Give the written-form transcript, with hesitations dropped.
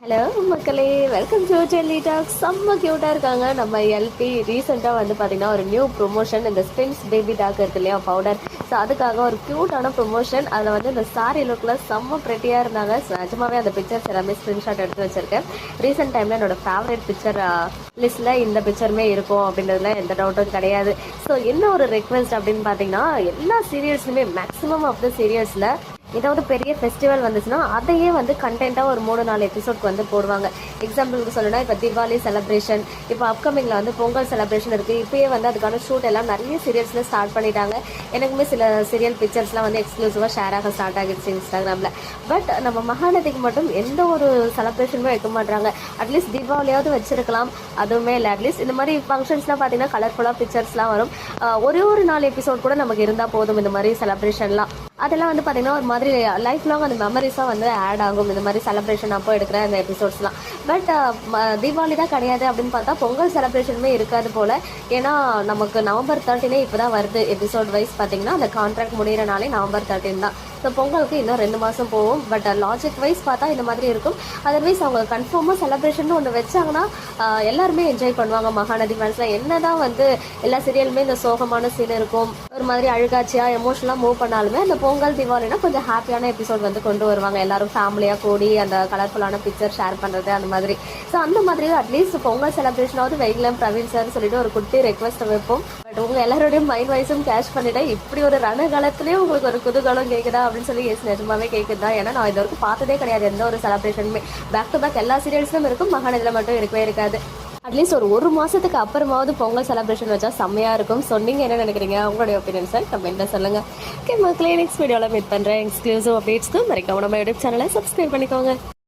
Hello மக்களே, welcome to Delhi talk. செம்ம க்யூட்டாக இருக்காங்க நம்ம எல்பி. ரீசெண்டாக வந்து பார்த்தீங்கன்னா ஒரு நியூ ப்ரொமோஷன், இந்த ஸ்பின்ஸ் பேபி டாக் இருக்கு இல்லையா, பவுடர். ஸோ அதுக்காக ஒரு க்யூட்டான ப்ரொமோஷன். அதில் வந்து இந்த சாரி லுக்கில் செம்ம ப்ரெட்டியாக இருந்தாங்க. நிஜமாவே அந்த பிக்சர்ஸ் எல்லாமே ஸ்க்ரீன்ஷாட் எடுத்து வச்சுருக்கேன். ரீசெண்ட் டைமில் என்னோடய ஃபேவரட் பிக்சர் லிஸ்ட்டில் இந்த பிக்சருமே இருக்கும் அப்படின்றதுல எந்த டவுட்டும் கிடையாது. ஸோ என்ன ஒரு ரெக்வெஸ்ட் அப்படின்னு பார்த்தீங்கன்னா, எல்லா சீரியல்ஸ்லையுமே மேக்ஸிமம் ஆஃப் த சீரியல்ஸில் ஏதாவது பெரிய ஃபெஸ்டிவல் வந்துச்சுன்னா அதையே வந்து கண்டென்ட்டாக ஒரு 3-4 எபிசோட்க்கு வந்து போடுவாங்க. எக்ஸாம்பிளுக்கு சொல்லணும்னா இப்போ தீபாவளி செலிப்ரேஷன், இப்போ அப்கமிங்கில் வந்து பொங்கல் செலிப்ரேஷன் இருக்குது. இப்போயே வந்து அதுக்கான ஷூட் எல்லாம் நிறைய சீரியல்ஸில் ஸ்டார்ட் பண்ணிட்டாங்க. எனக்குமே சில சீரியல் பிக்சர்ஸ்லாம் வந்து எக்ஸ்க்ளூசிவாக ஷேர் ஆக ஸ்டார்ட் ஆகிடுச்சு இன்ஸ்டாகிராமில். பட் நம்ம மகாநதிக்கு மட்டும் எந்த ஒரு செலிப்ரேஷனுமே வைக்க மாட்டாங்க. அட்லீஸ்ட் தீபாவளியாவது வச்சிருக்கலாம், அதுவுமே இல்லை. அட்லீஸ்ட் இந்த மாதிரி ஃபங்க்ஷன்ஸ்லாம் பார்த்தீங்கன்னா கலர்ஃபுல்லாக பிக்சர்ஸ்லாம் வரும். ஒரே ஒரு 4 எபிசோட் கூட நமக்கு இருந்தால் போதும். இந்த மாதிரி செலிப்ரேஷன்லாம் அதெல்லாம் வந்து பார்த்திங்கன்னா ஒரு மாதிரி லைஃப் லாங் அந்த மெமரிஸாக வந்து ஆட் ஆகும், இந்த மாதிரி செலிப்ரேஷன் அப்போ எடுக்கிற அந்த எபிசோட்ஸ்லாம். பட் தீபாவளி தான் கிடையாது அப்படின்னு பார்த்தா பொங்கல் செலிப்ரேஷனுமே இருக்காது போல். ஏன்னா நமக்கு நவம்பர் 13 இப்போ தான் வருது. எபிசோட் வைஸ் பார்த்திங்கன்னா அந்த கான்ட்ராக்ட் முடிகிற நாளே நவம்பர் 13 தான். ஸோ பொங்கலுக்கு இன்னும் 2 மாதம் போகும். பட் லாஜிக் வைஸ் பார்த்தா இந்த மாதிரி இருக்கும். அதர்வைஸ் அவங்க கன்ஃபார்மாக செலிப்ரேஷன் ஒன்று வச்சாங்கன்னா எல்லாருமே என்ஜாய் பண்ணுவாங்க. மகாநதி ஃபேன்ஸ்லாம் என்ன தான் வந்து எல்லா சீரியலுமே இந்த சோகமான சீன் இருக்கும், ஒரு மாதிரி அழுகாட்சியாக எமோஷனலாக மூவ் பண்ணாலுமே அந்த பொங்கல் தீபாவளினா கொஞ்சம் ஹாப்பியான எபிசோட் வந்து கொண்டு வருவாங்க. எல்லாரும் ஃபேமிலியாக கூடி அந்த கலர்ஃபுல்லான பிக்சர் ஷேர் பண்ணுறது அந்த மாதிரி. ஸோ அந்த மாதிரி அட்லீஸ்ட் பொங்கல் செலிப்ரேஷனாவது வைக்கலாம் பிரவீன் சார் சொல்லிட்டு ஒரு குட்டி ரெக்வஸ்ட்டை வைப்போம். பட் உங்கள் எல்லாரோடையும் மைண்ட் வைஸும் கேஷ் பண்ணிட்டேன். இப்படி ஒரு ரணகாலத்துலேயும் உங்களுக்கு ஒரு குதூகலம் கேட்குதா அப்படின்னு சொல்லி நிஜமாவே கேட்குது தான். ஏன்னா நான் இது வரைக்கும் பார்த்ததே கிடையாது எந்த ஒரு செலிப்ரேஷனுமே. பேக் டு பேக் எல்லா சீரியல்ஸ்லும் இருக்கும், மகாநதியில் மட்டும் இருக்கவே இருக்காது. அட்லீஸ்ட் ஒரு மாதத்துக்கு அப்புறமாவது பொங்கல் செலிப்ரேஷன் வச்சா செம்மையாக இருக்கும். ஸோ நீங்கள் என்ன நினைக்கிறீங்க? உங்களுடைய ஒப்பீனியன்ஸை கமெண்ட்டில் சொல்லுங்கள். ஓகே மக்களே, நெக்ஸ்ட் வீடியோவில் மீட் பண்ணுறேன். எக்ஸ்க்ளூசிவ் அப்டேட்ஸ்க்கு மறக்காம நம்ம யூடியூப் சேனலை சப்ஸ்கிரைப் பண்ணிக்கோங்க.